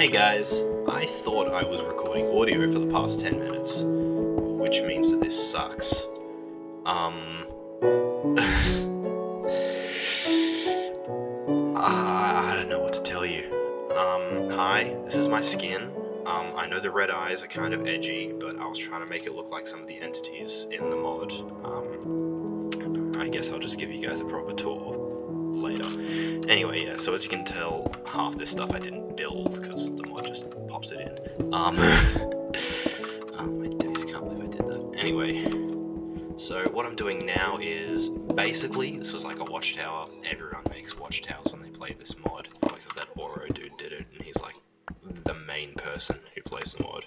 Hey guys, I thought I was recording audio for the past 10 minutes, which means that this sucks. I don't know what to tell you. Hi, this is my skin. I know the red eyes are kind of edgy, but I was trying to make it look like some of the entities in the mod. I guess I'll just give you guys a proper tour later. Anyway, yeah, so as you can tell, half this stuff I didn't build, because the mod just pops it in. Oh my days, can't believe I did that. Anyway, so what I'm doing now is, basically, this was like a watchtower. Everyone makes watchtowers when they play this mod, because that Oro dude did it, and he's like the main person who plays the mod.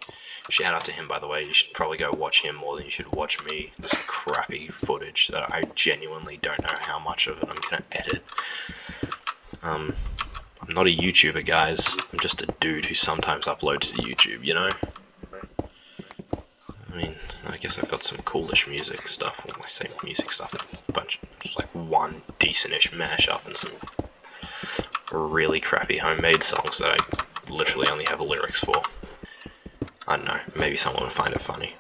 Shout out to him, by the way. You should probably go watch him more than you should watch me. There's some crappy footage that I genuinely don't know how much of it I'm gonna edit. I'm not a YouTuber, guys. I'm just a dude who sometimes uploads to YouTube, you know? I mean, I guess I've got some coolish music stuff. Well, I say music stuff, it's a bunch, just like one decent-ish mashup and some really crappy homemade songs that I literally only have lyrics for. I don't know, maybe someone would find it funny.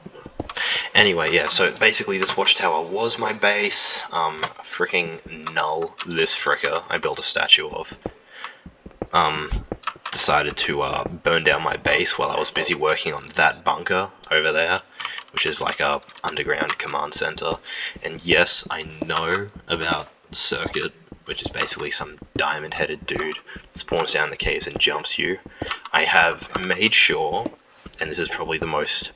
Anyway, yeah, so basically this watchtower was my base. Freaking Null, this fricker, I built a statue of. Decided to burn down my base while I was busy working on that bunker over there, which is like a underground command center. And yes, I know about Circuit, which is basically some diamond-headed dude that spawns down the caves and jumps you. I have made sure, and this is probably the most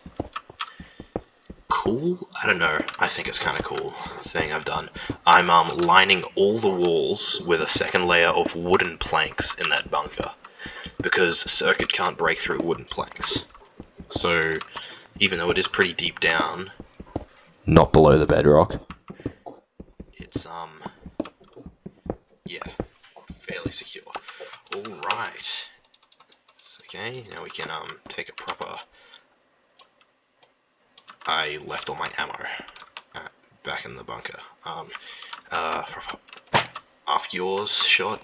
cool, I don't know, I think it's kind of cool thing I've done. I'm lining all the walls with a second layer of wooden planks in that bunker, because Circuit can't break through wooden planks. So, even though it is pretty deep down, not below the bedrock, it's, yeah, fairly secure. Alright. Okay, now we can, take a proper... I left all my ammo back in the bunker. Proper off yours shot.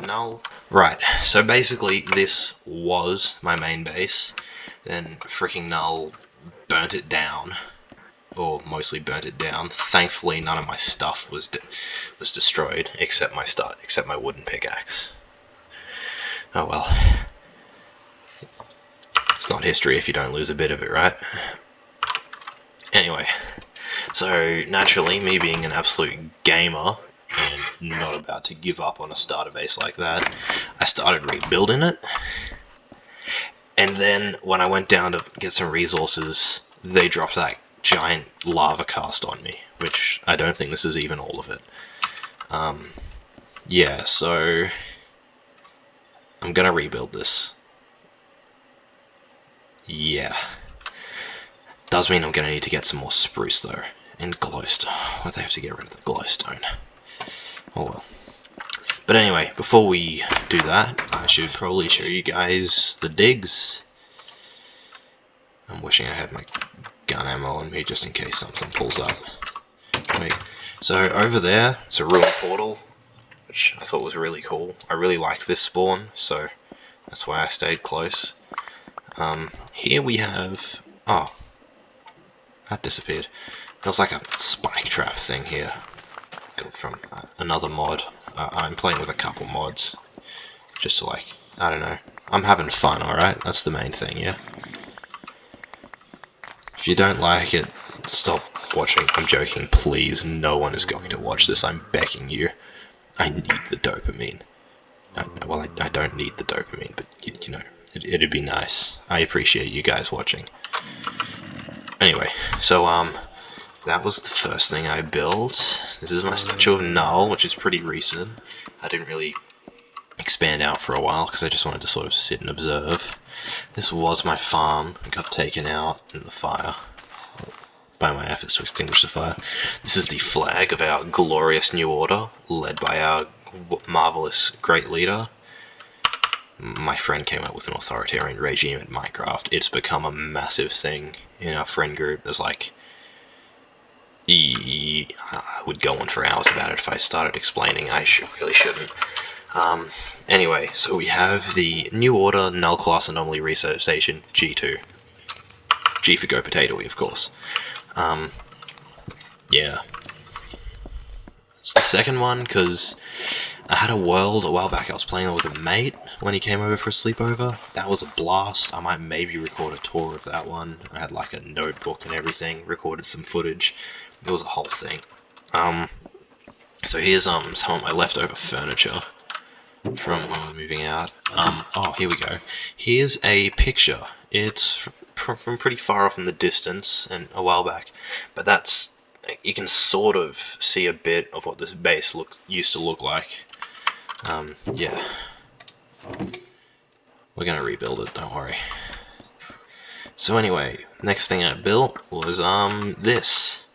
Null. Right, so basically this was my main base, then freaking Null burnt it down, or mostly burnt it down. Thankfully none of my stuff was destroyed, except my wooden pickaxe. Oh well. It's not history if you don't lose a bit of it, right? Anyway, so naturally, me being an absolute gamer, and not about to give up on a starter base like that, I started rebuilding it. And then, when I went down to get some resources, they dropped that giant lava cast on me, which I don't think this is even all of it. Yeah, so I'm gonna rebuild this. Yeah. Does mean I'm gonna need to get some more spruce though. And glowstone. Why'd they have to get rid of the glowstone? Oh well. But anyway, before we do that, I should probably show you guys the digs. I'm wishing I had my gun ammo on me just in case something pulls up. Wait. So over there, it's a ruined portal, which I thought was really cool. I really liked this spawn, so that's why I stayed close. Here we have... oh. That disappeared. There was like a spike trap thing here. Got from another mod. I'm playing with a couple mods. Just to like, I don't know. I'm having fun, alright? That's the main thing, yeah? If you don't like it, stop watching. I'm joking, please. No one is going to watch this. I'm begging you. I need the dopamine. Well, I don't need the dopamine, but you know, it'd be nice. I appreciate you guys watching. Anyway, so, that was the first thing I built. This is my statue of Null, which is pretty recent. I didn't really expand out for a while, because I just wanted to sort of sit and observe. This was my farm. It got taken out in the fire, by my efforts to extinguish the fire. This is the flag of our glorious new order, led by our marvelous great leader. My friend came up with an authoritarian regime in Minecraft. It's become a massive thing in our friend group. There's like... I would go on for hours about it if I started explaining. I really shouldn't. Anyway, so we have the New Order Null Class Anomaly Research Station, G-2. G for Go Potatoey, of course. Yeah. It's the second one, because I had a world a while back I was playing with a mate when he came over for a sleepover. That was a blast. I might maybe record a tour of that one. I had like a notebook and everything, recorded some footage. It was a whole thing. So here's some of my leftover furniture from when we're moving out. Oh, here we go. Here's a picture. It's from pretty far off in the distance and a while back, but that's, you can sort of see a bit of what this base used to look like. Yeah. We're gonna rebuild it, don't worry. So anyway, next thing I built was this.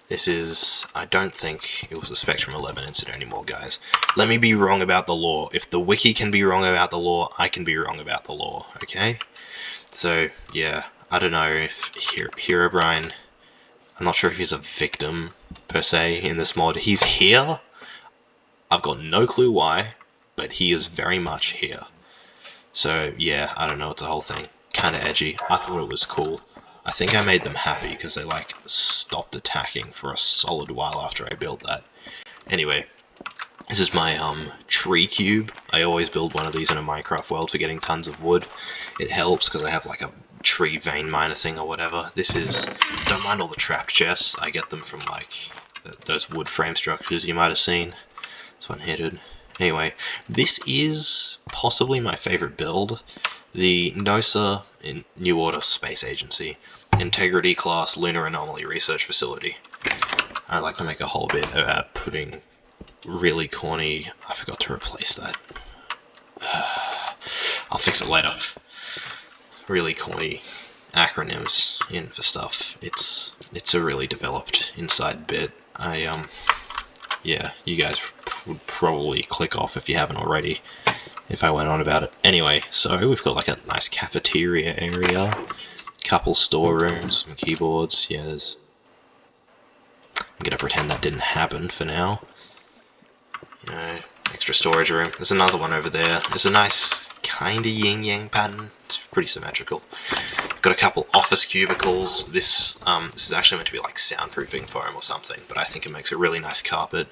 This is, I don't think it was a Spectrum 11 incident anymore, guys. Let me be wrong about the lore. If the wiki can be wrong about the lore, I can be wrong about the lore, okay? So, yeah, I don't know if Herobrine, I'm not sure if he's a victim, per se, in this mod. He's here. I've got no clue why, but he is very much here. So, yeah, I don't know, it's a whole thing. Kinda edgy. I thought it was cool. I think I made them happy because they like stopped attacking for a solid while after I built that. Anyway, this is my tree cube. I always build one of these in a Minecraft world for getting tons of wood. It helps because I have like a tree vein miner thing or whatever. This is, don't mind all the trapped chests. I get them from like those wood frame structures you might have seen. It's one-handed. Anyway, this is possibly my favorite build. The NOSA in New Order Space Agency Integrity Class Lunar Anomaly Research Facility. I'd like to make a whole bit about putting really corny, I forgot to replace that. I'll fix it later. Really corny acronyms in for stuff. It's a really developed inside bit. Yeah, you guys would probably click off if you haven't already, if I went on about it. Anyway, so we've got like a nice cafeteria area, couple storerooms, some keyboards. Yeah, there's... I'm gonna pretend that didn't happen for now. You know, extra storage room. There's another one over there. There's a nice kinda yin-yang pattern. It's pretty symmetrical. Got a couple office cubicles. This is actually meant to be like soundproofing foam or something, but I think it makes a really nice carpet.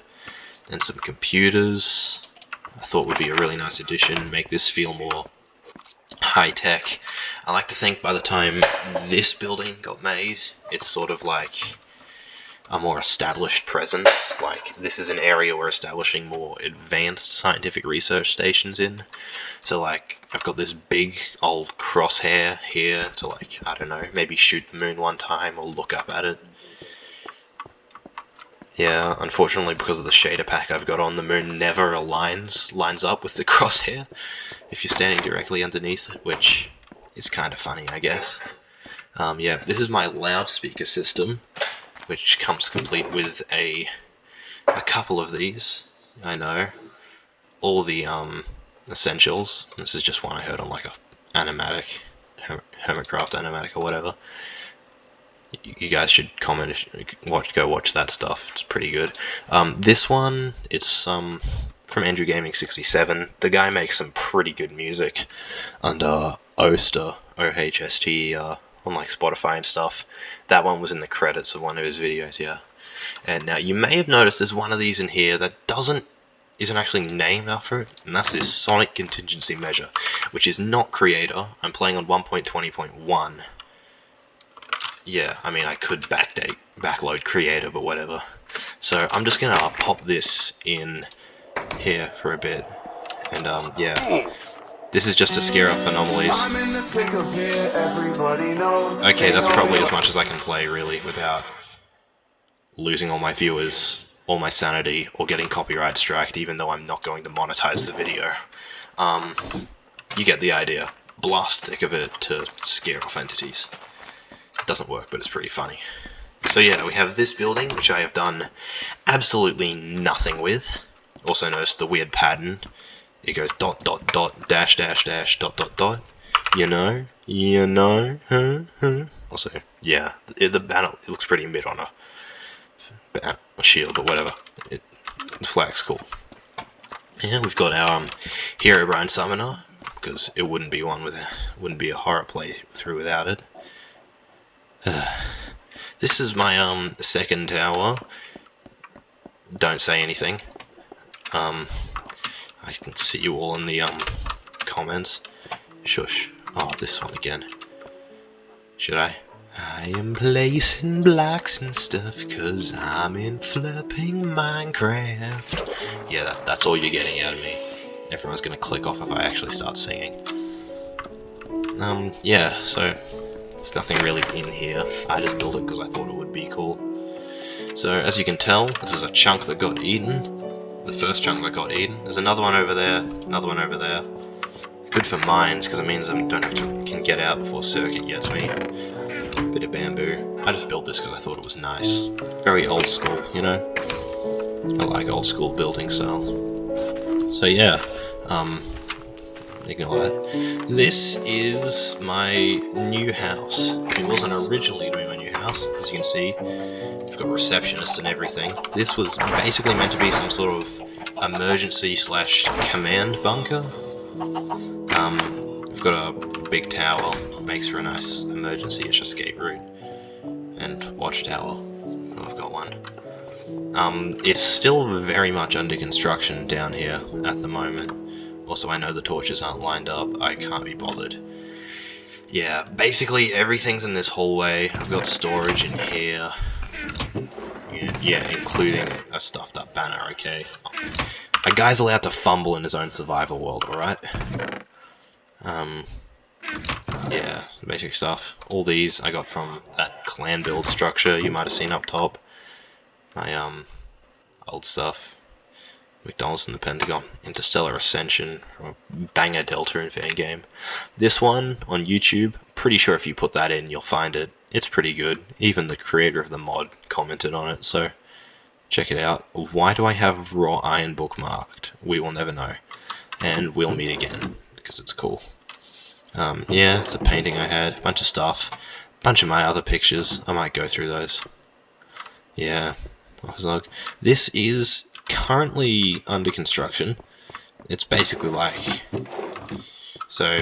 And some computers. I thought would be a really nice addition, make this feel more high-tech. I like to think by the time this building got made, it's sort of like a more established presence. Like, this is an area we're establishing more advanced scientific research stations in. So, like, I've got this big old crosshair here to, like, I don't know, maybe shoot the moon one time or look up at it. Yeah, unfortunately, because of the shader pack I've got on, the moon never lines up with the crosshair if you're standing directly underneath it, which is kind of funny, I guess. Yeah, this is my loudspeaker system, which comes complete with a couple of these. I know, all the essentials. This is just one I heard on like a animatic, Hermitcraft animatic or whatever. You guys should comment if go watch that stuff. It's pretty good. This one, it's from Andrew Gaming 67. The guy makes some pretty good music under Oster, O-H-S-T-E-R, on like Spotify and stuff. That one was in the credits of one of his videos, yeah. And now you may have noticed there's one of these in here that isn't actually named after it, and that's this Sonic Contingency Measure, which is not Creator. I'm playing on 1.20.1. Yeah, I mean, I could backload Creator, but whatever. So I'm just gonna pop this in here for a bit, and yeah, this is just to scare off anomalies. Okay, that's probably as much as I can play, really, without losing all my viewers, all my sanity, or getting copyright striked, even though I'm not going to monetize the video. You get the idea. Blast thick of it to scare off entities. It doesn't work, but it's pretty funny. So yeah, we have this building, which I have done absolutely nothing with. Also notice the weird pattern. It goes dot dot dot dash dash dash dot dot dot. You know, Also, yeah, the banner, it looks pretty mid on a shield or whatever. The flag's cool. Yeah, we've got our Herobrine Summoner, because it wouldn't be wouldn't be a horror playthrough without it. This is my second tower. Don't say anything. I can see you all in the comments. Shush. Oh, this one again. Should I? I am placing blocks and stuff cause I'm in flipping Minecraft. Yeah, that's all you're getting out of me. Everyone's gonna click off if I actually start singing. Yeah, so there's nothing really in here. I just built it because I thought it would be cool. So, as you can tell, this is a chunk that got eaten. The first chunk that got eaten. There's another one over there, another one over there. Good for mines, because it means I can get out before Circuit gets me. Bit of bamboo. I just built this because I thought it was nice. Very old school, you know? I like old school building style. So yeah, ignore that. This is my new house. It wasn't originally to be my new house, as you can see. We've got receptionists and everything. This was basically meant to be some sort of emergency / command bunker. We've got a big tower, makes for a nice emergency-ish escape route, and watchtower. I've got one. It's still very much under construction down here at the moment. Also, I know the torches aren't lined up. I can't be bothered. Yeah, basically everything's in this hallway. I've got storage in here. Yeah, including a stuffed up banner, okay? A guy's allowed to fumble in his own survival world, alright? Yeah, basic stuff. All these I got from that clan build structure you might have seen up top. My, old stuff. McDonald's and the Pentagon. Interstellar Ascension. Banger Delta in fan game. This one, on YouTube, pretty sure if you put that in, you'll find it. It's pretty good. Even the creator of the mod commented on it, so check it out. Why do I have Raw Iron bookmarked? We will never know. And we'll meet again, because it's cool. Yeah, it's a painting I had, a bunch of stuff, a bunch of my other pictures. I might go through those. Yeah, this is currently under construction. It's basically like, so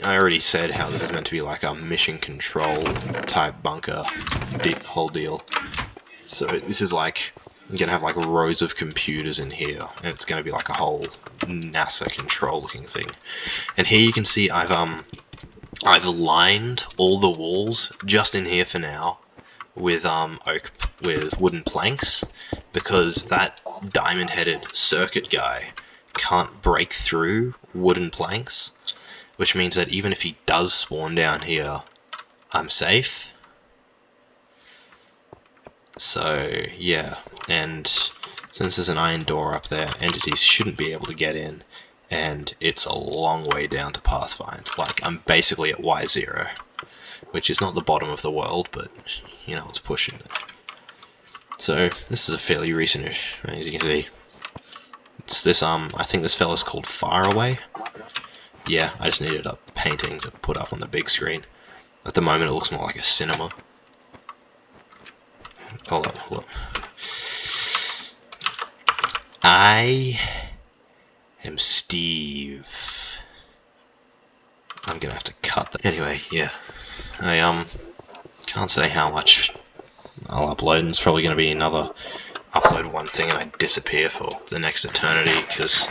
I already said how this is meant to be like a mission control type bunker whole deal. So this is like, I'm gonna have like rows of computers in here, and it's gonna be like a whole NASA control looking thing. And here you can see I've lined all the walls just in here for now with wooden planks, because that diamond-headed circuit guy can't break through wooden planks, which means that even if he does spawn down here, I'm safe. So yeah, and since there's an iron door up there, entities shouldn't be able to get in, and it's a long way down to Pathfind. Like, I'm basically at Y0, which is not the bottom of the world, but, you know, it's pushing it. So, this is a fairly recent-ish, as you can see. It's this, I think this fella's called Faraway. Yeah, I just needed a painting to put up on the big screen. At the moment, it looks more like a cinema. Hold up. I am Steve. I'm gonna have to cut that. Anyway, yeah. I can't say how much I'll upload, and it's probably gonna be another upload one thing and I disappear for the next eternity, because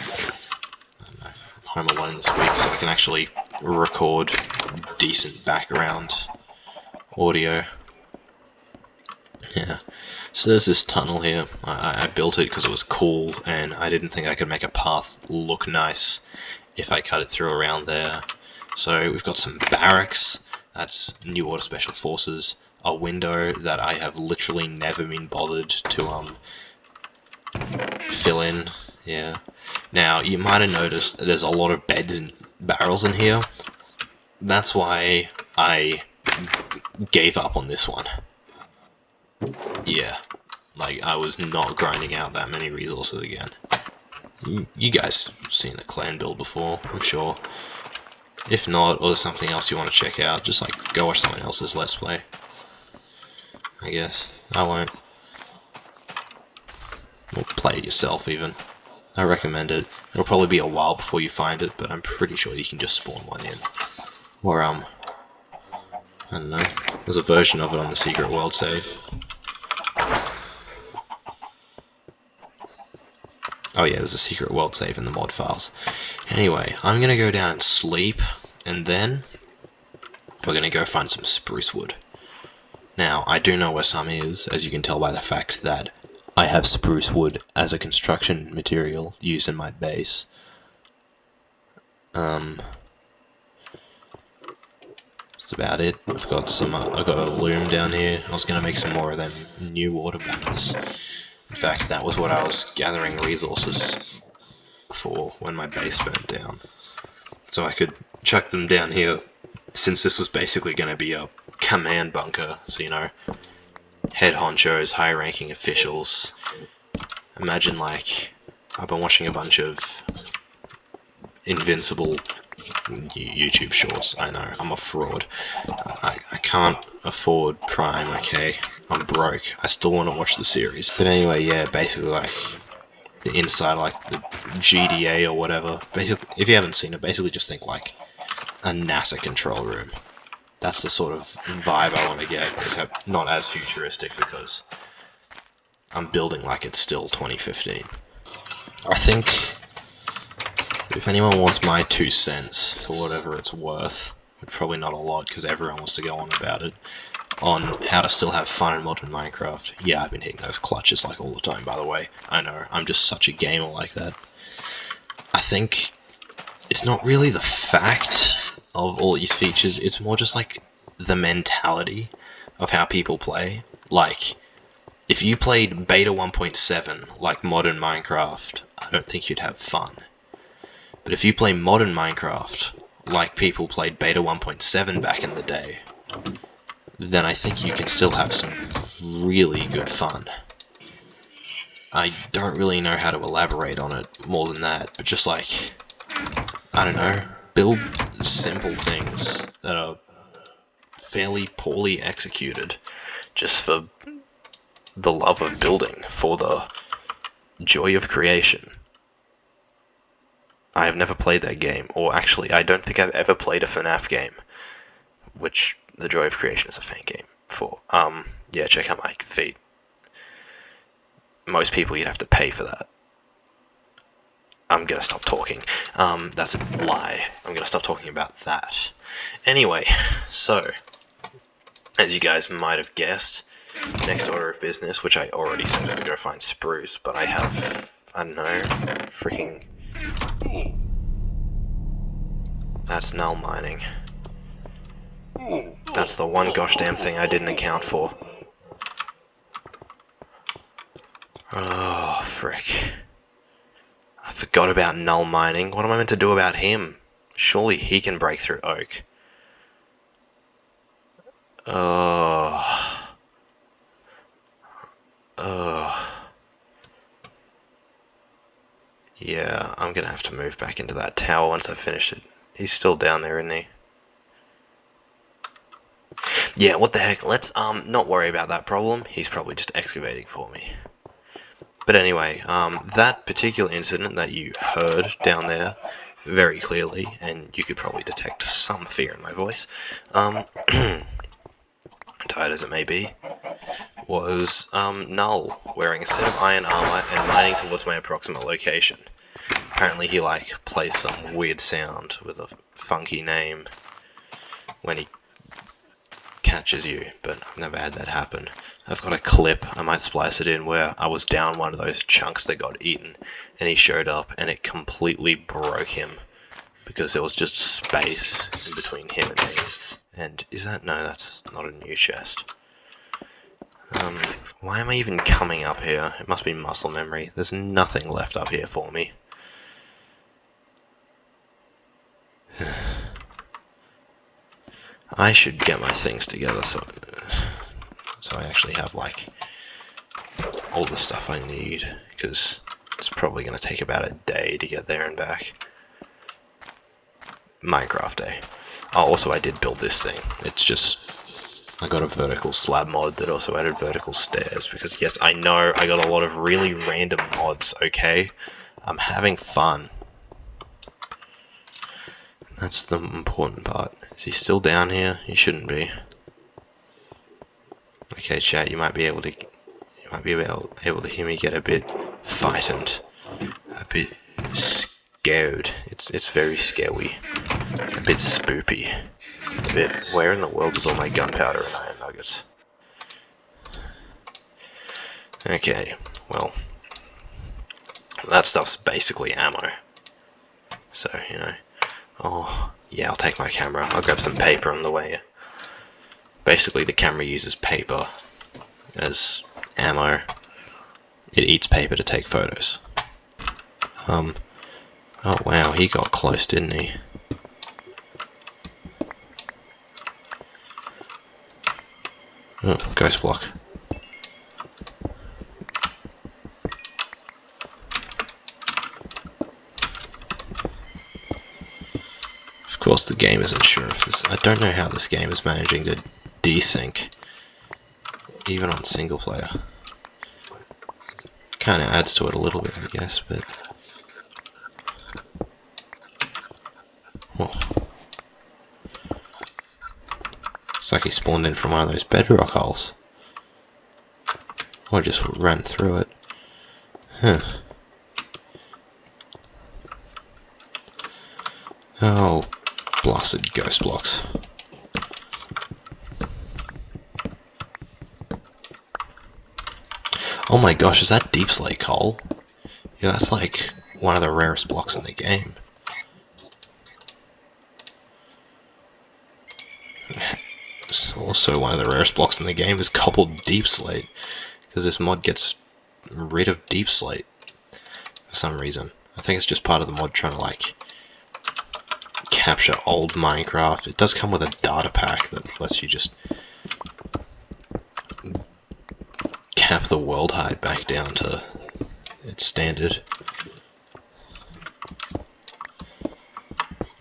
I'm home alone this week, so I can actually record decent background audio. Yeah, so there's this tunnel here. I built it because it was cool, and I didn't think I could make a path look nice if I cut it through around there. So we've got some barracks, that's New Order Special Forces, a window that I have literally never been bothered to fill in. Yeah. Now, you might have noticed there's a lot of beds and barrels in here. That's why I gave up on this one. Yeah, like, I was not grinding out that many resources again. You guys have seen the clan build before, I'm sure. If not, or there's something else you want to check out, just like go watch someone else's Let's Play. I guess. I won't. Or play it yourself even. I recommend it. It'll probably be a while before you find it, but I'm pretty sure you can just spawn one in. Or, I don't know. There's a version of it on the Secret World save. Oh yeah, there's a Secret World save in the mod files. Anyway, I'm gonna go down and sleep, and then we're gonna go find some spruce wood. Now, I do know where some is, as you can tell by the fact that I have spruce wood as a construction material used in my base. That's about it. I've got a loom down here. I was gonna make some more of them new water banners. In fact, that was what I was gathering resources for when my base burnt down. So I could chuck them down here, since this was basically going to be a command bunker, so you know, head honchos, high-ranking officials. Imagine, like, I've been watching a bunch of Invincible YouTube shorts. I know, I'm a fraud. I can't afford Prime, okay? I'm broke. I still want to watch the series. But anyway, yeah, basically, like, the inside, like, the GDA or whatever. Basically, if you haven't seen it, basically just think, like, a NASA control room. That's the sort of vibe I want to get, except not as futuristic, because I'm building like it's still 2015. I think if anyone wants my 2 cents for whatever it's worth, probably not a lot because everyone wants to go on about it, on how to still have fun in modern Minecraft. Yeah, I've been hitting those clutches like all the time, by the way. I know, I'm just such a gamer like that. I think it's not really the fact of all these features, it's more just like the mentality of how people play. Like, if you played beta 1.7 like modern Minecraft, I don't think you'd have fun. But if you play modern Minecraft like people played beta 1.7 back in the day, then I think you can still have some really good fun. I don't really know how to elaborate on it more than that, but just like, I don't know, build simple things that are fairly poorly executed, just for the love of building, for the joy of creation. I have never played that game, or actually, I don't think I've ever played a FNAF game, which the joy of creation is a fan game for. Yeah, check out my feed. Most people, you'd have to pay for that. I'm gonna stop talking. That's a lie. I'm gonna stop talking about that. Anyway, so, as you guys might have guessed, next order of business, which I already said is to go find spruce, but I have, I don't know, freaking... That's null mining. That's the one gosh damn thing I didn't account for. Oh, frick. I forgot about null mining. What am I meant to do about him? Surely he can break through oak. Oh. Yeah, I'm gonna have to move back into that tower once I finish it. He's still down there, isn't he? Yeah, what the heck, let's not worry about that problem. He's probably just excavating for me. But anyway, that particular incident that you heard down there very clearly, and you could probably detect some fear in my voice, tired as it may be, was Null wearing a set of iron armor and mining towards my approximate location. Apparently he like plays some weird sound with a funky name when he catches you, but I've never had that happen. I've got a clip, I might splice it in, where I was down one of those chunks that got eaten, and he showed up, and it completely broke him, because there was just space in between him and me. And is that... no, that's not a new chest. Why am I even coming up here? It must be muscle memory. There's nothing left up here for me. I should get my things together so I actually have, like, all the stuff I need, because it's probably going to take about a day to get there and back. Minecraft day. Oh, also I did build this thing. It's just I got a vertical slab mod that also added vertical stairs, because yes, I know I got a lot of really random mods, okay? I'm having fun. That's the important part. Is he still down here? He shouldn't be. Okay, chat, you might be able to hear me get a bit frightened, a bit scared. It's very scary, a bit spoopy, a bit. Where in the world is all my gunpowder and iron nuggets? Okay, well, that stuff's basically ammo. So you know, oh yeah, I'll take my camera. I'll grab some paper on the way. Basically, the camera uses paper as ammo. It eats paper to take photos. Oh wow, he got close, didn't he? Oh, ghost block. Of course, the game isn't sure if this. I don't know how this game is managing to desync, even on single player. Kind of adds to it a little bit, I guess, but. Oh. It's like he spawned in from one of those bedrock holes. Or just ran through it. Huh. Oh, blasted ghost blocks. Oh my gosh, is that deep slate coal? Yeah, that's like one of the rarest blocks in the game. Also, one of the rarest blocks in the game is cobbled deep slate, because this mod gets rid of deep slate for some reason. I think it's just part of the mod trying to like capture old Minecraft. It does come with a data pack that lets you just cap the world height back down to its standard.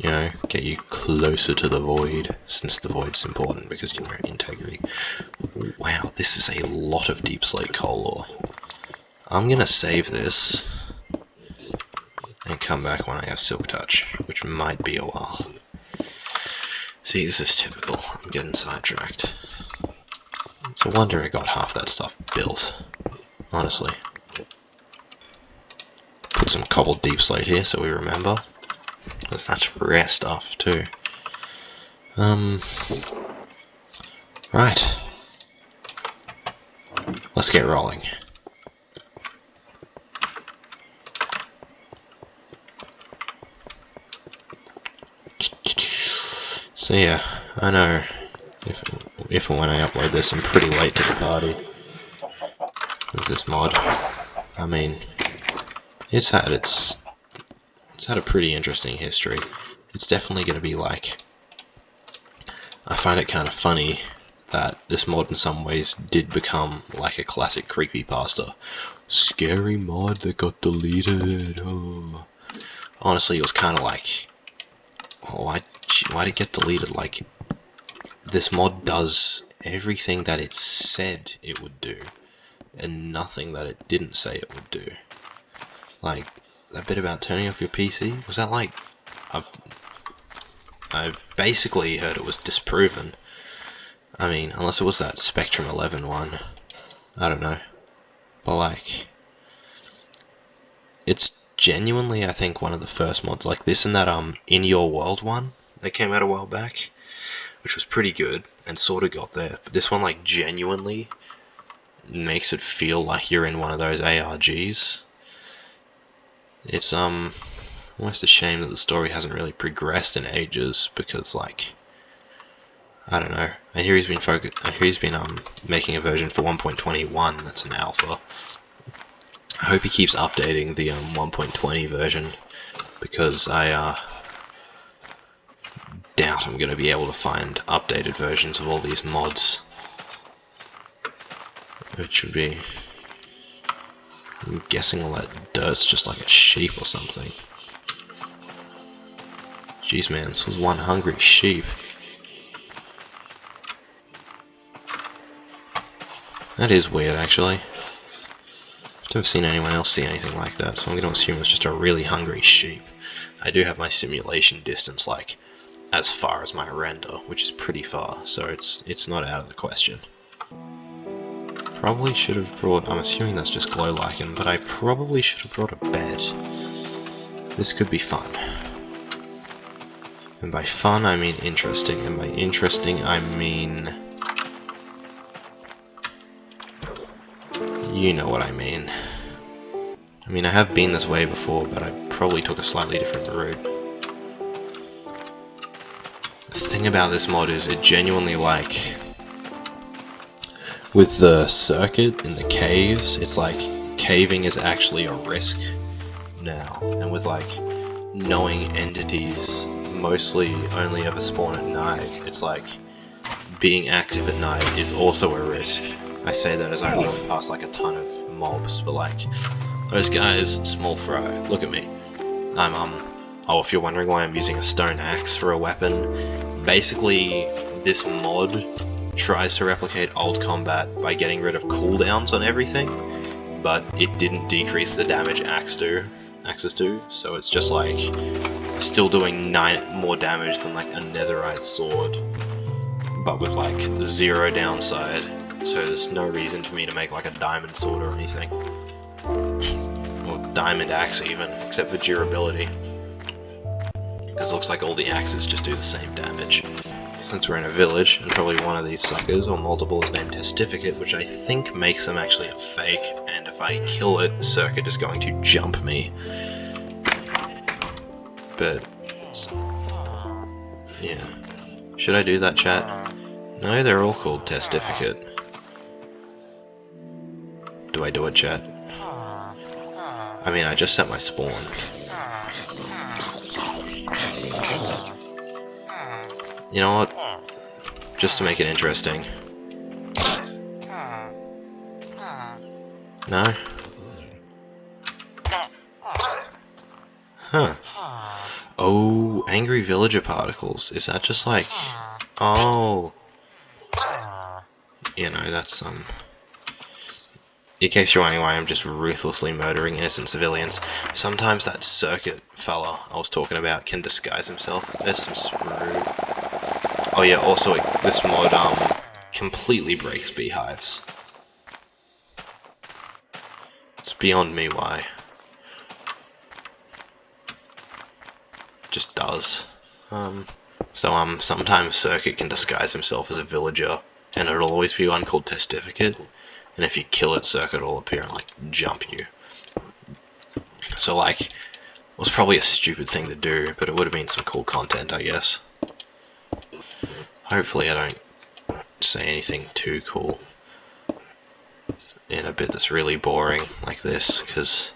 You know, get you closer to the void, since the void's important because you know integrity. Wow, this is a lot of deep slate coal ore. I'm gonna save this and come back when I have silk touch, which might be a while. See, this is typical. I'm getting sidetracked. It's a wonder I got half that stuff built, honestly. Put some cobbled deep slate here so we remember. Because that's rare stuff too. Right. Let's get rolling. So yeah, I know if and when I upload this, I'm pretty late to the party with this mod. I mean, it's had a pretty interesting history. It's definitely going to be like, I find it kind of funny that this mod in some ways did become like a classic creepypasta. Scary mod that got deleted. Oh. Honestly, it was kind of like, why'd it get deleted? Like, this mod does everything that it said it would do, and nothing that it didn't say it would do. Like, that bit about turning off your PC, was that like... I've basically heard it was disproven. I mean, unless it was that Spectrum 11 one. I don't know. But like... It's genuinely, I think, one of the first mods like this and that In Your World one that came out a while back, which was pretty good and sort of got there. But this one like genuinely makes it feel like you're in one of those ARGs. It's almost a shame that the story hasn't really progressed in ages, because like, I don't know. I hear he's been making a version for 1.21 that's an alpha. I hope he keeps updating the 1.20 version, because I doubt I'm going to be able to find updated versions of all these mods. Which would be... I'm guessing all that dirt's just like a sheep or something. Jeez man, this was one hungry sheep. That is weird, actually. I've never seen anyone else see anything like that, so I'm going to assume it's just a really hungry sheep. I do have my simulation distance, like, as far as my render, which is pretty far, so it's not out of the question. Probably should have brought... I'm assuming that's just glow lichen, but I probably should have brought a bed. This could be fun. And by fun, I mean interesting. And by interesting, I mean... you know what I mean. I mean, I have been this way before, but I probably took a slightly different route. The thing about this mod is it genuinely, like... with the circuit in the caves, it's like caving is actually a risk now. And with, like, knowing entities mostly only ever spawn at night, it's like being active at night is also a risk. I say that as I run past like a ton of mobs, but like, those guys, small fry. Look at me. Oh, if you're wondering why I'm using a stone axe for a weapon, basically this mod tries to replicate old combat by getting rid of cooldowns on everything, but it didn't decrease the damage axes do, so it's just like still doing 9 more damage than like a netherite sword, but with like 0 downside, so there's no reason for me to make like a diamond sword or anything, or diamond axe even, except for durability, because it looks like all the axes just do the same damage. Since we're in a village, and probably one of these suckers, or multiple, is named Testificate, which I think makes them actually a fake, and if I kill it, Circuit is going to jump me. But... yeah. Should I do that, chat? No, they're all called Testificate. Do I do it, chat? I mean, I just set my spawn. You know what? Just to make it interesting. No? Huh. Oh, angry villager particles. Is that just like... oh. You know, that's, in case you're wondering why I'm just ruthlessly murdering innocent civilians, sometimes that circuit fella I was talking about can disguise himself. There's some screw. Oh yeah, also this mod completely breaks beehives. It's beyond me why. Just does. Sometimes Circuit can disguise himself as a villager, and it'll always be one called Testificate, and if you kill it, Circuit will appear and like jump you. So like, it was probably a stupid thing to do, but it would have been some cool content, I guess. Hopefully I don't say anything too cool in a bit that's really boring like this, because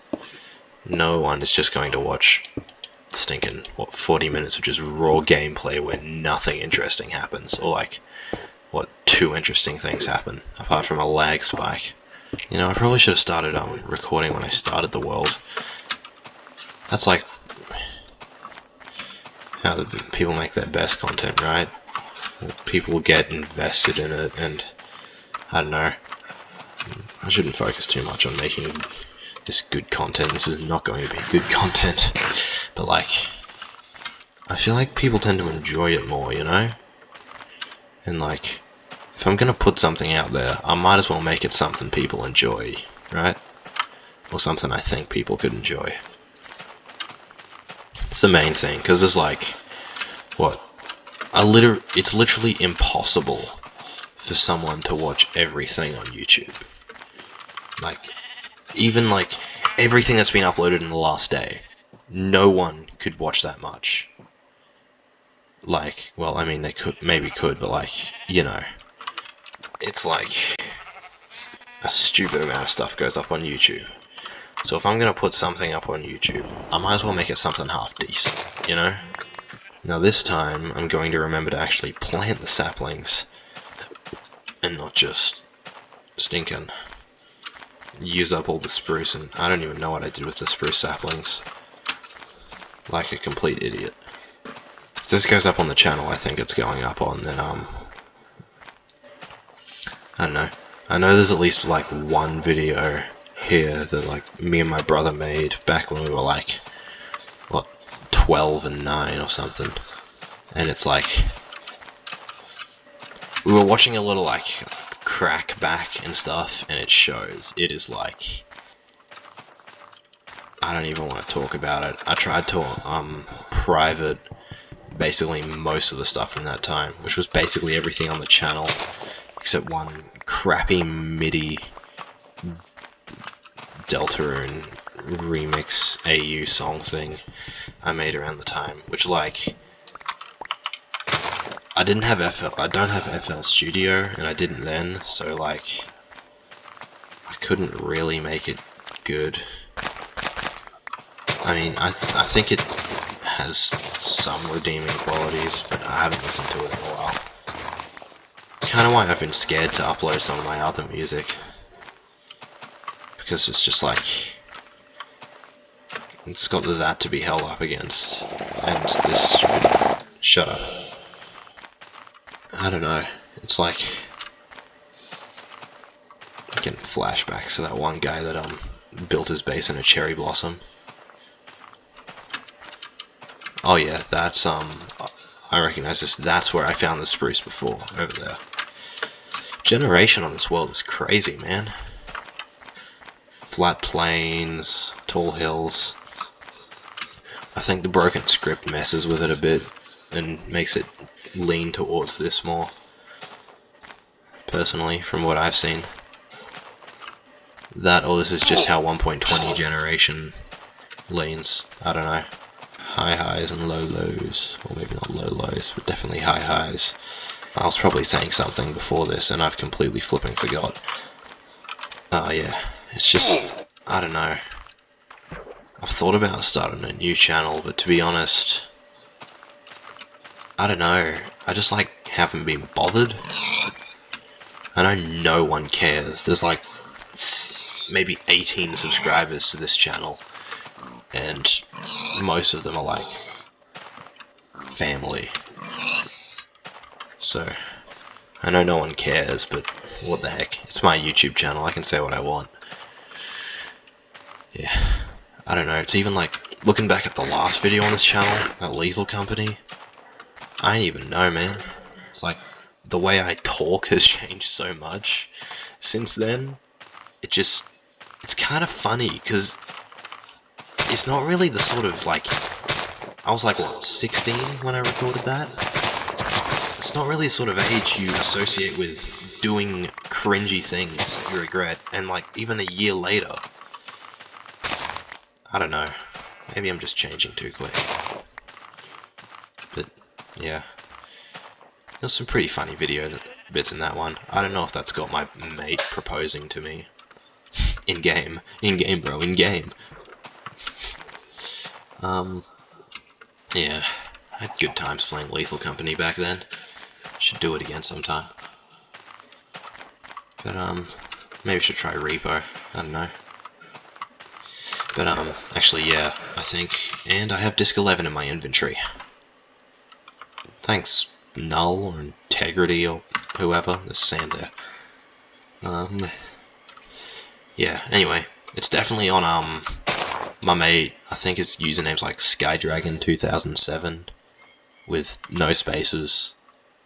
no one is just going to watch stinking, 40 minutes of just raw gameplay where nothing interesting happens, or like, 2 interesting things happen, apart from a lag spike. You know, I probably should have started recording when I started the world. That's like how the people make their best content, right? People get invested in it, and I don't know. I shouldn't focus too much on making this good content. This is not going to be good content, but like, I feel like people tend to enjoy it more, you know? And like, if I'm gonna put something out there, I might as well make it something people enjoy, right? Or something I think people could enjoy. It's the main thing, because there's like, it's literally impossible for someone to watch everything on YouTube. Like, even like, everything that's been uploaded in the last day, no one could watch that much. Like, well, I mean, they maybe could, but like, you know, it's like, a stupid amount of stuff goes up on YouTube. So if I'm gonna put something up on YouTube, I might as well make it something half decent, you know? Now this time, I'm going to remember to actually plant the saplings, and not just stinking use up all the spruce, and I don't even know what I did with the spruce saplings. Like a complete idiot. If this goes up on the channel I think it's going up on, then I don't know. I know there's at least like one video here that like me and my brother made back when we were like, what, 12 and 9 or something. And it's like, we were watching a little like crack back and stuff, and it shows. It is like, I don't even want to talk about it. I tried to private basically most of the stuff from that time, which was basically everything on the channel except one crappy MIDI Deltarune remix AU song thing I made around the time, which like, I don't have FL Studio, and I didn't then, so like, I couldn't really make it good. I mean, I think it has some redeeming qualities, but I haven't listened to it in a while. Kinda why I've been scared to upload some of my other music. Because it's just like, it's got that to be held up against, and this stupid, shut up. I don't know, it's like, getting flashbacks to that one guy that built his base in a cherry blossom. Oh yeah, that's I recognize this, that's where I found the spruce before, over there. Generation on this world is crazy, man. Flat plains, tall hills. I think the broken script messes with it a bit and makes it lean towards this more, personally, from what I've seen. That, or this is just how 1.20 generation leans, I don't know. High highs and low lows, or maybe not low lows, but definitely high highs. I was probably saying something before this and I've completely flipping forgot. Oh yeah, it's just, I don't know. I've thought about starting a new channel, but to be honest, I don't know, I just like haven't been bothered. I know no one cares. There's like maybe 18 subscribers to this channel, and most of them are like family. So I know no one cares, but what the heck, it's my YouTube channel, I can say what I want. Yeah, I don't know, it's even like, looking back at the last video on this channel, that Lethal Company, I don't even know, man. It's like, the way I talk has changed so much since then. It's kind of funny, because it's not really the sort of, like, I was like, what, 16 when I recorded that? It's not really the sort of age you associate with doing cringy things that you regret, and like, even a year later. I don't know, maybe I'm just changing too quick. But, yeah. There's some pretty funny bits in that one. I don't know if that's got my mate proposing to me. In-game, bro, in-game. Yeah, I had good times playing Lethal Company back then. Should do it again sometime. But, maybe I should try Repo, I don't know. But, actually, yeah, I think, and I have Disc 11 in my inventory. Thanks, Null, or Integrity, or whoever, there's sand there. Yeah, anyway, it's definitely on, my mate, I think his username's like Skydragon2007, with no spaces.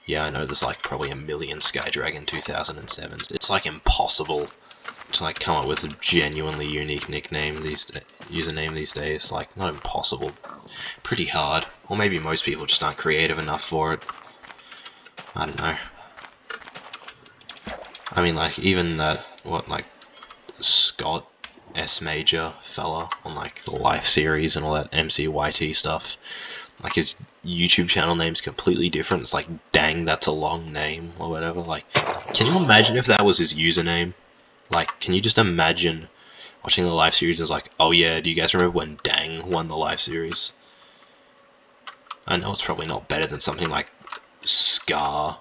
Yeah, I know there's like probably a million Skydragon 2007s. It's like impossible to like come up with a genuinely unique username these days. Like, not impossible, pretty hard. Or maybe most people just aren't creative enough for it. I don't know. I mean, like, even that, like, Scott S Major fella on like the Life series and all that MCYT stuff. Like, his YouTube channel name's completely different. It's like, dang, that's a long name, or whatever. Like, can you imagine if that was his username? Like, can you just imagine watching the Life series as like, oh yeah, do you guys remember when Dang won the Life series? I know it's probably not better than something like Scar,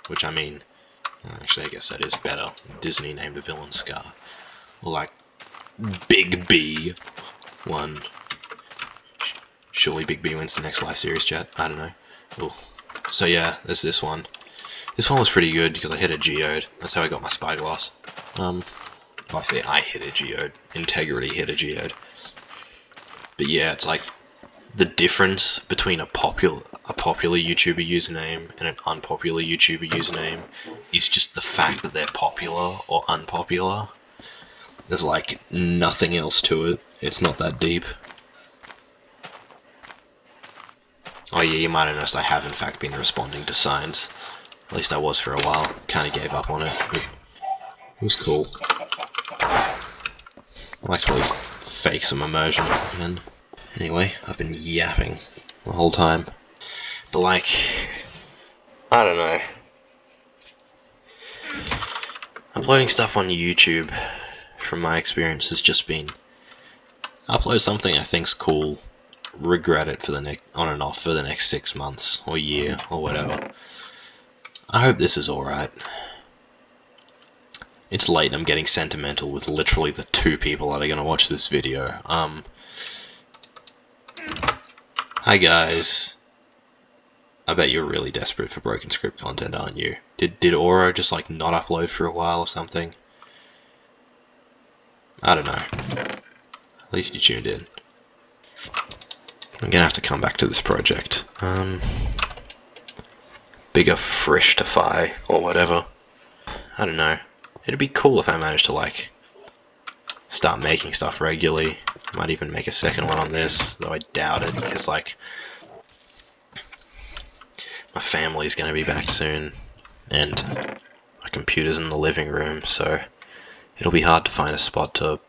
which, I mean, actually I guess that is better. Disney named a villain Scar. Or like, Big B won. Surely Big B wins the next Life series, chat. I don't know. Ooh. So yeah, there's this one. This one was pretty good because I hit a geode. That's how I got my spyglass. I say I hit a geode. Integrity hit a geode. But yeah, it's like the difference between a popular YouTuber username and an unpopular YouTuber username is just the fact that they're popular or unpopular. There's like nothing else to it. It's not that deep. Oh yeah, you might have noticed I have in fact been responding to signs. At least I was for a while. Kind of gave up on it, but it was cool. I like to always fake some immersion again. Anyway, I've been yapping the whole time. But like, I don't know. Uploading stuff on YouTube, from my experience, has just been upload something I think's cool, regret it for the on and off for the next 6 months or year or whatever. I hope this is alright. It's late and I'm getting sentimental with literally the 2 people that are going to watch this video. Hi guys. I bet you're really desperate for Broken Script content, aren't you? Did Aura just like not upload for a while or something? I don't know. At least you tuned in. I'm gonna have to come back to this project. Bigger frish to fi or whatever. I don't know. It'd be cool if I managed to like start making stuff regularly. I might even make a second one on this, though I doubt it because like my family's gonna be back soon and my computer's in the living room, so it'll be hard to find a spot to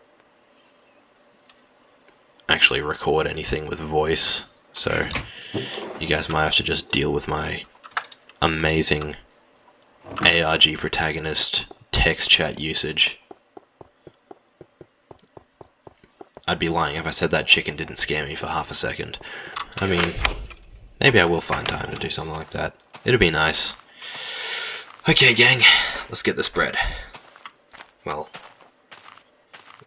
actually record anything with voice. So you guys might have to just deal with my amazing ARG protagonist text chat usage. I'd be lying if I said that chicken didn't scare me for half a second. I mean, maybe I will find time to do something like that. It'd be nice. Okay, gang, let's get this bread. Well,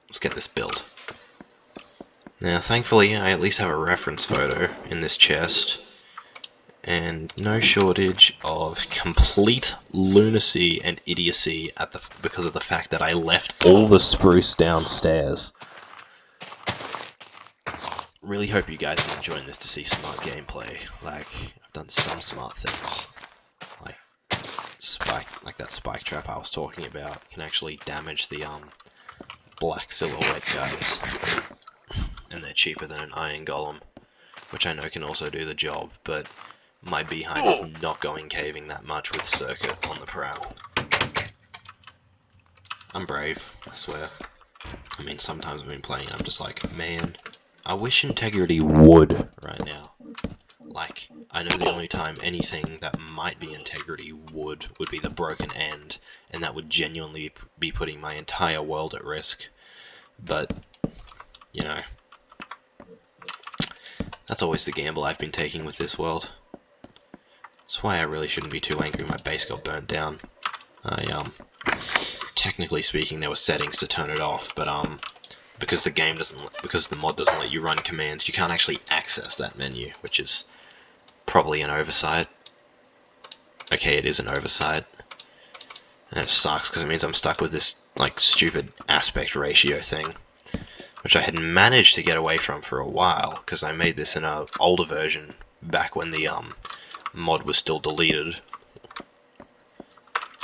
let's get this built. Now, thankfully, I at least have a reference photo in this chest. And no shortage of complete lunacy and idiocy because of the fact that I left all the spruce downstairs. Really hope you guys didn't join this to see smart gameplay. Like, I've done some smart things. Like that spike trap I was talking about can actually damage the black silhouette guys. And they're cheaper than an iron golem, which I know can also do the job, but my behind is not going caving that much with circuit on the prowl. I'm brave, I swear. I mean, sometimes I've been playing and I'm just like, man, I wish integrity would right now. Like, I know the only time anything that might be integrity would be the broken end, and that would genuinely be putting my entire world at risk. But, you know, that's always the gamble I've been taking with this world. That's why I really shouldn't be too angry my base got burnt down. Technically speaking, there were settings to turn it off, but because the mod doesn't let you run commands, you can't actually access that menu, which is probably an oversight. Okay, it is an oversight. And it sucks because it means I'm stuck with this like stupid aspect ratio thing, which I had managed to get away from for a while because I made this in an older version back when the mod was still deleted.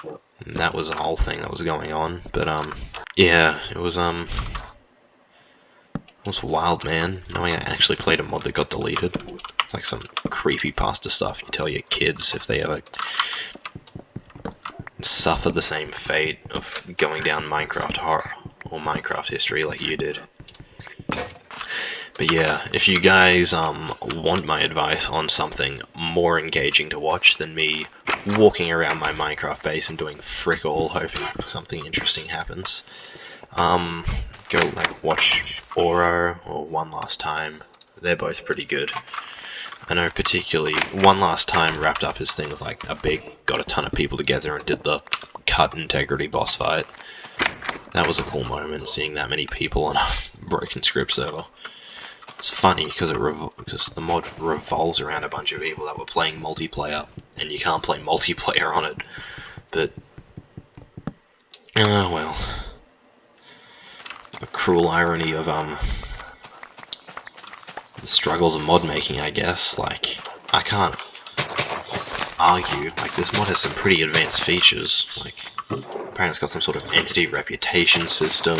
And that was a whole thing that was going on, but yeah, it was wild, man, knowing I actually played a mod that got deleted. It's like some creepypasta stuff you tell your kids if they ever suffer the same fate of going down Minecraft horror or Minecraft history like you did. But yeah, if you guys want my advice on something more engaging to watch than me walking around my Minecraft base and doing frick all hoping something interesting happens, go like watch Oro or One Last Time. They're both pretty good. I know particularly One Last Time wrapped up his thing with like got a ton of people together and did the cut integrity boss fight. That was a cool moment, seeing that many people on a broken script server. It's funny because the mod revolves around a bunch of people that were playing multiplayer, and you can't play multiplayer on it. But well, a cruel irony of the struggles of mod making, I guess. Like, I can't argue. Like, this mod has some pretty advanced features. Like, apparently it's got some sort of entity reputation system.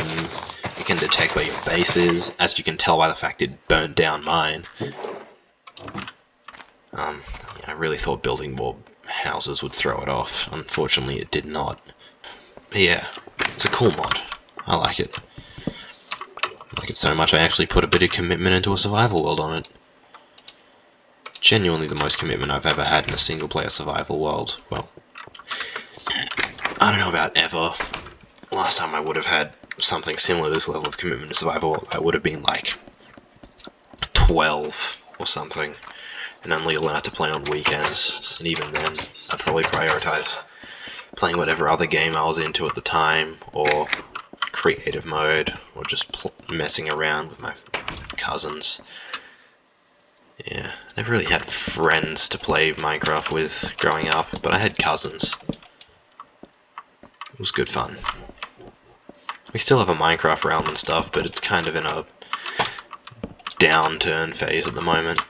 It can detect where your base is, as you can tell by the fact it burned down mine. Yeah, I really thought building more houses would throw it off. Unfortunately, it did not. But yeah, it's a cool mod. I like it. I like it so much I actually put a bit of commitment into a survival world on it. Genuinely the most commitment I've ever had in a single-player survival world. Well, I don't know about ever. Last time I would have had something similar to this level of commitment to survival, I would have been like 12 or something, and only allowed to play on weekends, and even then I'd probably prioritise playing whatever other game I was into at the time, or creative mode, or just messing around with my cousins. Yeah, I never really had friends to play Minecraft with growing up, but I had cousins. It was good fun. We still have a Minecraft realm and stuff, but it's kind of in a downturn phase at the moment.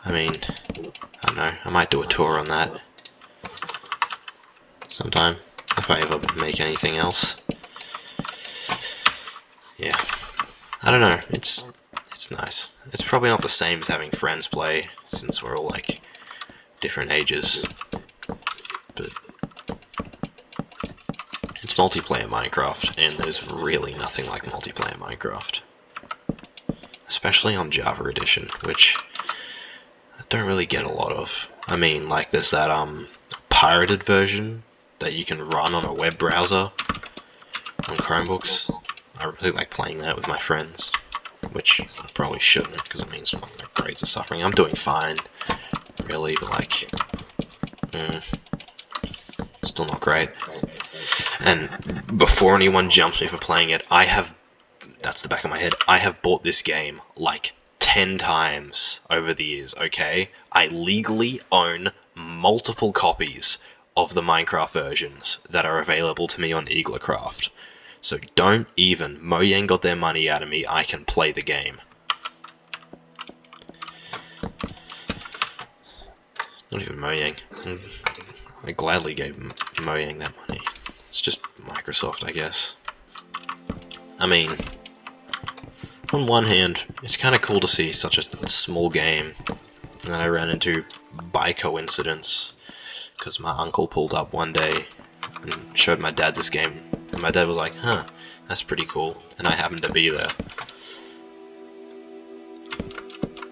I mean, I don't know, I might do a tour on that sometime, if I ever make anything else. Yeah, I don't know, it's nice. It's probably not the same as having friends play, since we're all like different ages, but it's multiplayer Minecraft, and there's really nothing like multiplayer Minecraft. Especially on Java Edition, which I don't really get a lot of. I mean, like, there's that pirated version that you can run on a web browser on Chromebooks. I really like playing that with my friends, which I probably shouldn't, because it means my grades are suffering. I'm doing fine, really, but like, still not great. And before anyone jumps me for playing it, that's the back of my head, I have bought this game like 10 times over the years, okay? I legally own multiple copies of the Minecraft versions that are available to me on Eaglecraft. So don't even Mojang got their money out of me, I can play the game. Not even Mojang. I gladly gave Mojang that money. It's just Microsoft, I guess. I mean, on one hand, it's kind of cool to see such a small game that I ran into by coincidence, because my uncle pulled up one day and showed my dad this game, and my dad was like, huh, that's pretty cool, and I happened to be there.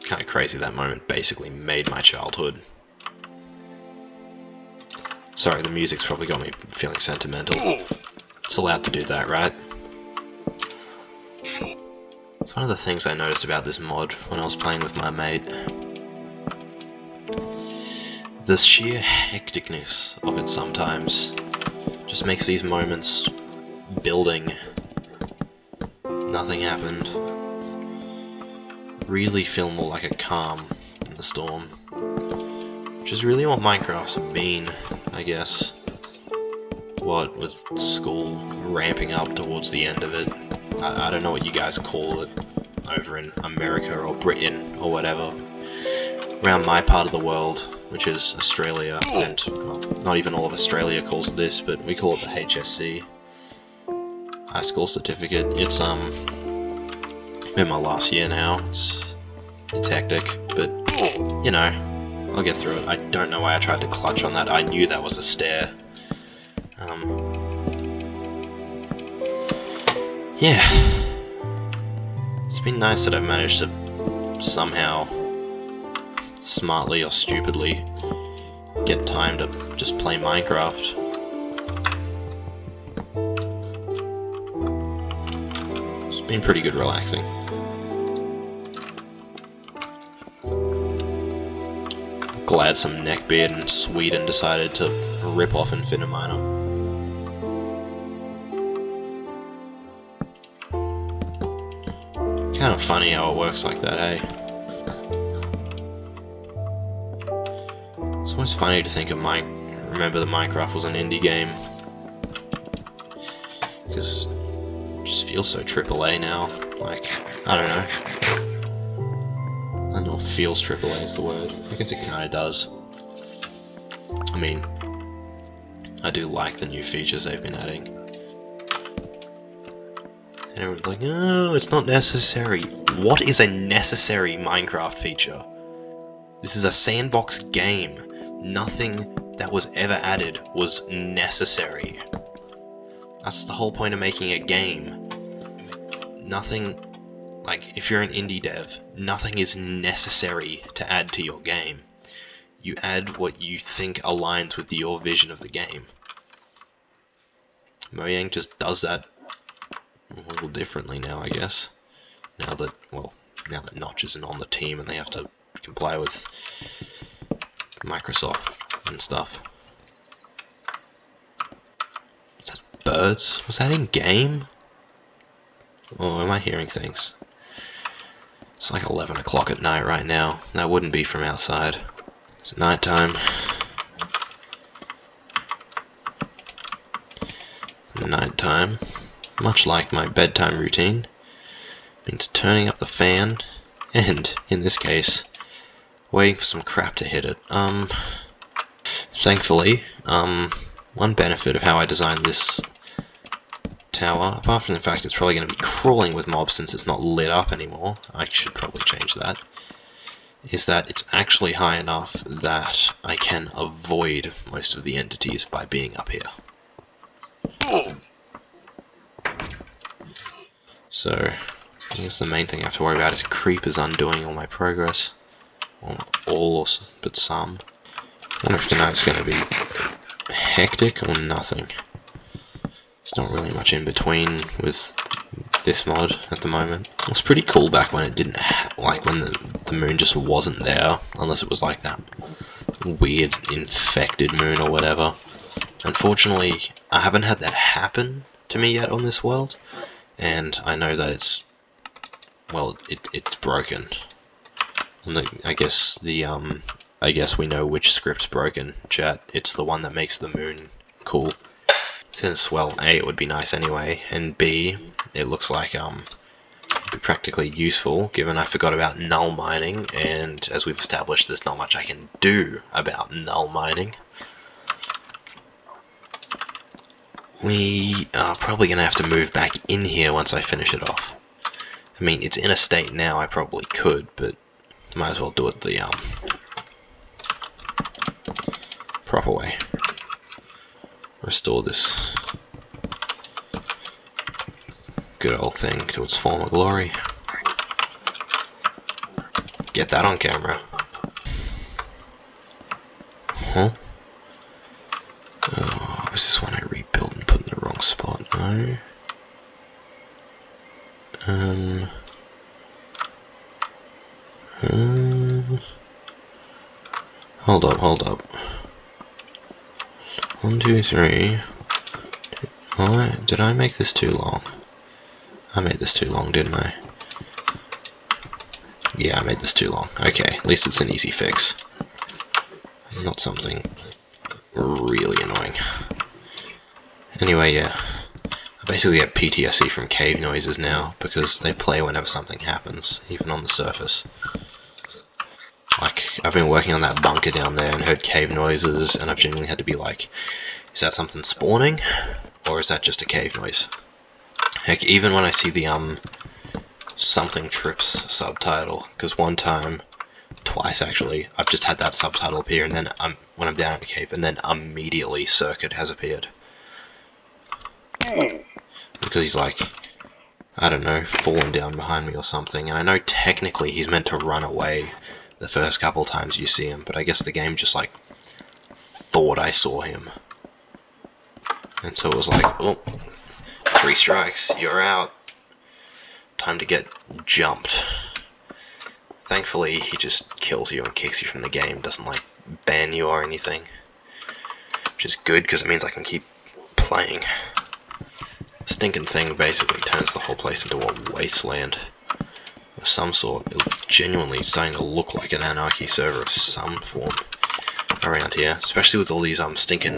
Kind of crazy that moment basically made my childhood. Sorry, the music's probably got me feeling sentimental. It's allowed to do that, right? It's one of the things I noticed about this mod when I was playing with my mate. The sheer hecticness of it sometimes just makes these moments building, nothing happened, really feel more like a calm in the storm. Which is really what Minecraft's been, I guess. What, with school ramping up towards the end of it. I don't know what you guys call it over in America or Britain or whatever. Around my part of the world, which is Australia, and, well, not even all of Australia calls it this, but we call it the HSC. High School Certificate. It's, in my last year now. It's hectic, but, you know, I'll get through it. I don't know why I tried to clutch on that. I knew that was a stare. Yeah. It's been nice that I've managed to somehow, smartly or stupidly, get time to just play Minecraft. It's been pretty good relaxing. Glad some neckbeard in Sweden decided to rip off Infiniminer. kind of funny how it works like that, hey? It's always funny to think of remember that Minecraft was an indie game. Because it just feels so AAA now. Like, I don't know. I don't know if feels AAA is the word. I guess it kinda does. I mean, I do like the new features they've been adding. And everyone's like, oh, it's not necessary. What is a necessary Minecraft feature? This is a sandbox game. Nothing that was ever added was necessary. That's the whole point of making a game. Nothing, like, if you're an indie dev, nothing is necessary to add to your game. You add what you think aligns with your vision of the game. Mojang just does that a little differently now, I guess. Now that Notch isn't on the team and they have to comply with Microsoft and stuff. Is that birds? Was that in game? Or am I hearing things? It's like 11 o'clock at night right now. That wouldn't be from outside. It's nighttime. Nighttime, much like my bedtime routine, means turning up the fan, and, in this case, waiting for some crap to hit it. Thankfully, one benefit of how I designed this tower, apart from the fact it's probably going to be crawling with mobs since it's not lit up anymore, I should probably change that, is that it's actually high enough that I can avoid most of the entities by being up here. So, I guess the main thing I have to worry about is creepers undoing all my progress. Well, not all, but some. I wonder if tonight's going to be hectic or nothing. There's not really much in between with this mod at the moment. It was pretty cool back when it didn't like when the moon just wasn't there, unless it was like that weird infected moon or whatever. Unfortunately, I haven't had that happen to me yet on this world, and I know that it's broken. And I guess we know which script's broken, chat. It's the one that makes the moon cool. Since, well, A, it would be nice anyway, and B, it looks like it'd be practically useful, given I forgot about null mining, and as we've established, there's not much I can do about null mining. We are probably going to have to move back in here once I finish it off. I mean, it's in a state now, I probably could, but might as well do it the proper way. Restore this good old thing to its former glory. Get that on camera. Huh? Oh, is this one I rebuilt and put in the wrong spot? No. Hold up. 1, 2, 3. Oh, did I make this too long? I made this too long, didn't I? Yeah, I made this too long. Okay, at least it's an easy fix. Not something really annoying. Anyway, yeah. I basically get PTSD from cave noises now, because they play whenever something happens, even on the surface. Like, I've been working on that bunker down there and heard cave noises, and I've genuinely had to be like, is that something spawning? Or is that just a cave noise? Heck, even when I see the, something trips subtitle, because twice actually, I've just had that subtitle appear, and then when I'm down in the cave, and then immediately Circuit has appeared. Because he's like, I don't know, fallen down behind me or something, and I know technically he's meant to run away the first couple times you see him, but I guess the game just like thought I saw him. And so it was like, oh, 3 strikes, you're out. Time to get jumped. Thankfully, he just kills you and kicks you from the game, doesn't like ban you or anything. Which is good, because it means I can keep playing. Stinking thing basically turns the whole place into a wasteland. of some sort. It's genuinely starting to look like an anarchy server of some form around here, especially with all these stinking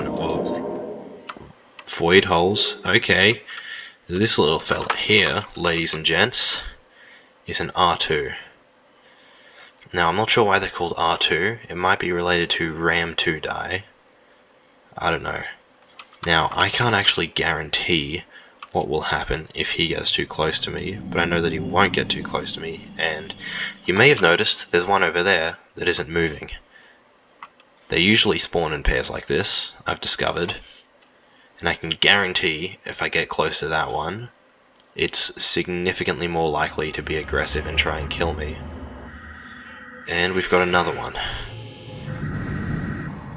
void holes. Okay, this little fella here, ladies and gents, is an R2. Now, I'm not sure why they're called R2. It might be related to Ram 2 die. I don't know. Now, I can't actually guarantee what will happen if he gets too close to me, but I know that he won't get too close to me, and you may have noticed there's one over there that isn't moving. They usually spawn in pairs like this, I've discovered, and I can guarantee if I get close to that one, it's significantly more likely to be aggressive and try and kill me. And we've got another one.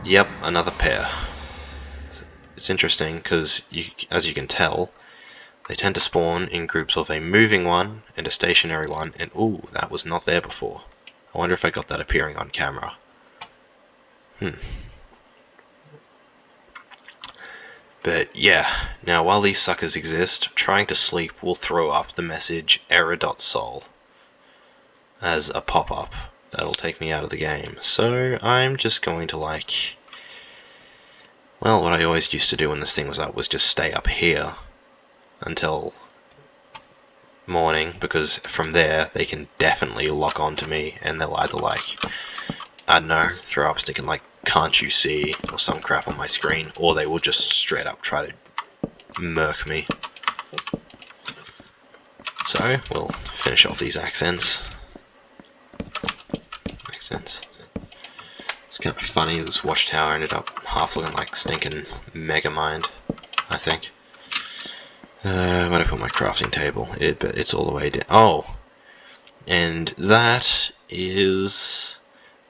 Yep, another pair. It's interesting because, as you can tell, they tend to spawn in groups of a moving one and a stationary one, and ooh, that was not there before. I wonder if I got that appearing on camera. But yeah, now while these suckers exist, trying to sleep will throw up the message error.sol as a pop-up. That'll take me out of the game. So I'm just going to well, what I always used to do when this thing was up was just stay up here until morning, because from there they can definitely lock onto me and they'll either I don't know, throw up sticking can't you see or some crap on my screen, or they will just straight up try to murk me. So we'll finish off these accents. It's kind of funny, this watchtower ended up half looking like stinking Megamind, I think. Where did I put my crafting table? It's all the way down. Oh! And that is...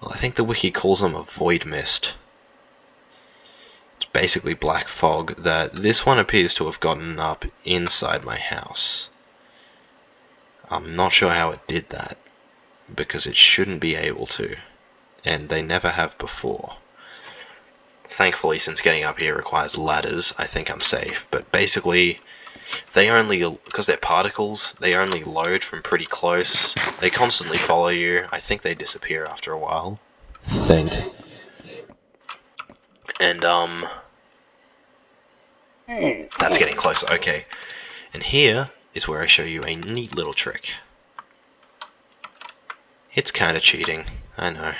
well, I think the wiki calls them a void mist. It's basically black fog that this one appears to have gotten up inside my house. I'm not sure how it did that, because it shouldn't be able to. And they never have before. Thankfully, since getting up here requires ladders, I think I'm safe. But basically, they only, because they're particles, they only load from pretty close. They constantly follow you. I think they disappear after a while. And, that's getting close. Okay. And here is where I show you a neat little trick. It's kind of cheating, I know.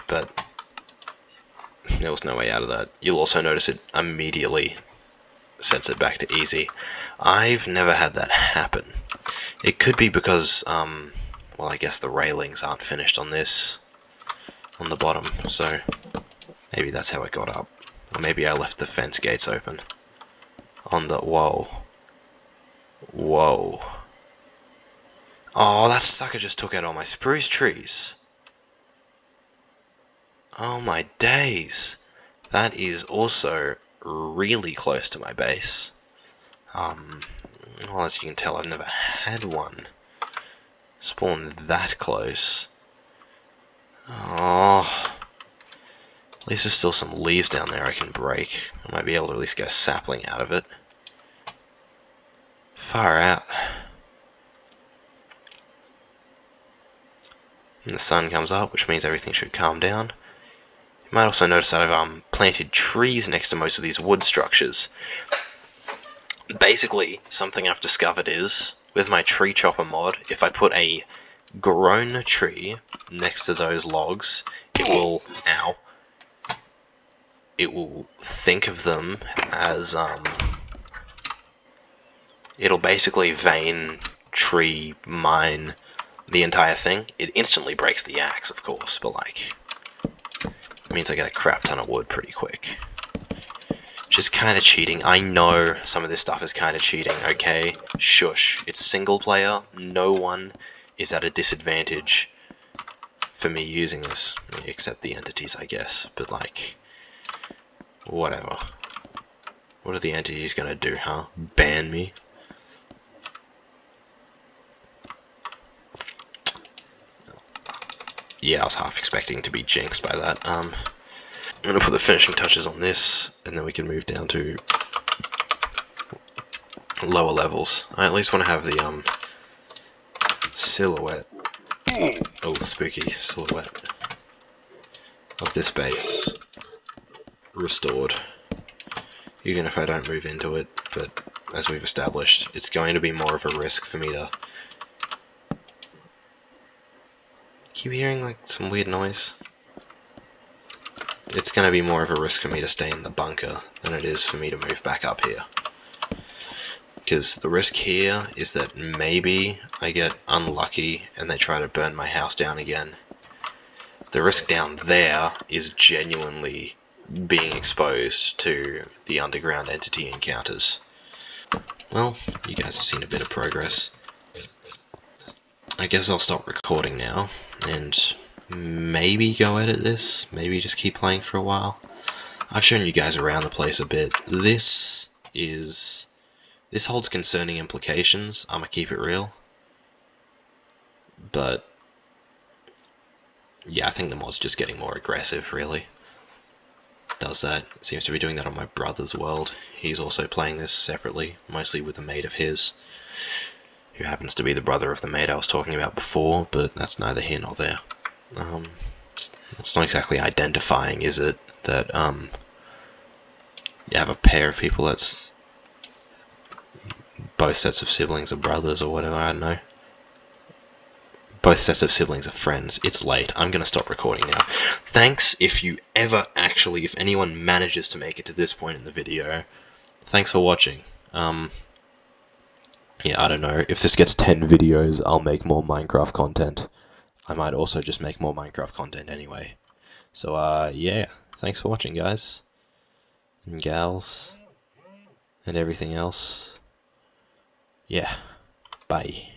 But there was no way out of that. You'll also notice it immediately sets it back to easy. I've never had that happen. It could be because, well, I guess the railings aren't finished on this, on the bottom, so maybe that's how it got up. Or maybe I left the fence gates open. On the... whoa. Whoa. Oh, that sucker just took out all my spruce trees. Oh my days. That is also really close to my base. Well, as you can tell, I've never had one spawn that close. Oh. At least there's still some leaves down there I can break. I might be able to at least get a sapling out of it. Far out. And the sun comes up, which means everything should calm down. You might also notice that I've planted trees next to most of these wood structures. Basically, something I've discovered is, with my tree chopper mod, if I put a grown tree next to those logs, it will, it will think of them as, it'll basically vein, tree, mine the entire thing. It instantly breaks the axe, of course, but it means I get a crap ton of wood pretty quick. Which is kind of cheating. I know some of this stuff is kind of cheating, okay? Shush. It's single player. No one is at a disadvantage for me using this. Except the entities, I guess. But whatever. What are the entities gonna do, huh? Ban me? Yeah, I was half expecting to be jinxed by that. I'm gonna put the finishing touches on this, and then we can move down to lower levels. I at least want to have the silhouette. Oh, spooky silhouette of this base restored. Even if I don't move into it, but as we've established, it's going to be more of a risk for me to... Keep hearing like some weird noise. It's going to be more of a risk for me to stay in the bunker than it is for me to move back up here. Because the risk here is that maybe I get unlucky and they try to burn my house down again. The risk down there is genuinely being exposed to the underground entity encounters. Well, you guys have seen a bit of progress. I guess I'll stop recording now, and maybe go edit this, maybe just keep playing for a while. I've shown you guys around the place a bit. This holds concerning implications, I'ma keep it real. But yeah, I think the mod's just getting more aggressive, really. Does that. Seems to be doing that on my brother's world. He's also playing this separately, mostly with a mate of his, who happens to be the brother of the mate I was talking about before, but that's neither here nor there. It's not exactly identifying, is it, that you have a pair of people that's both sets of siblings are brothers or whatever, I don't know. Both sets of siblings are friends. It's late. I'm going to stop recording now. Thanks if anyone manages to make it to this point in the video. Thanks for watching. Yeah, I don't know. If this gets 10 videos, I'll make more Minecraft content. I might also just make more Minecraft content anyway. So, yeah. Thanks for watching, guys. And gals. And everything else. Yeah. Bye.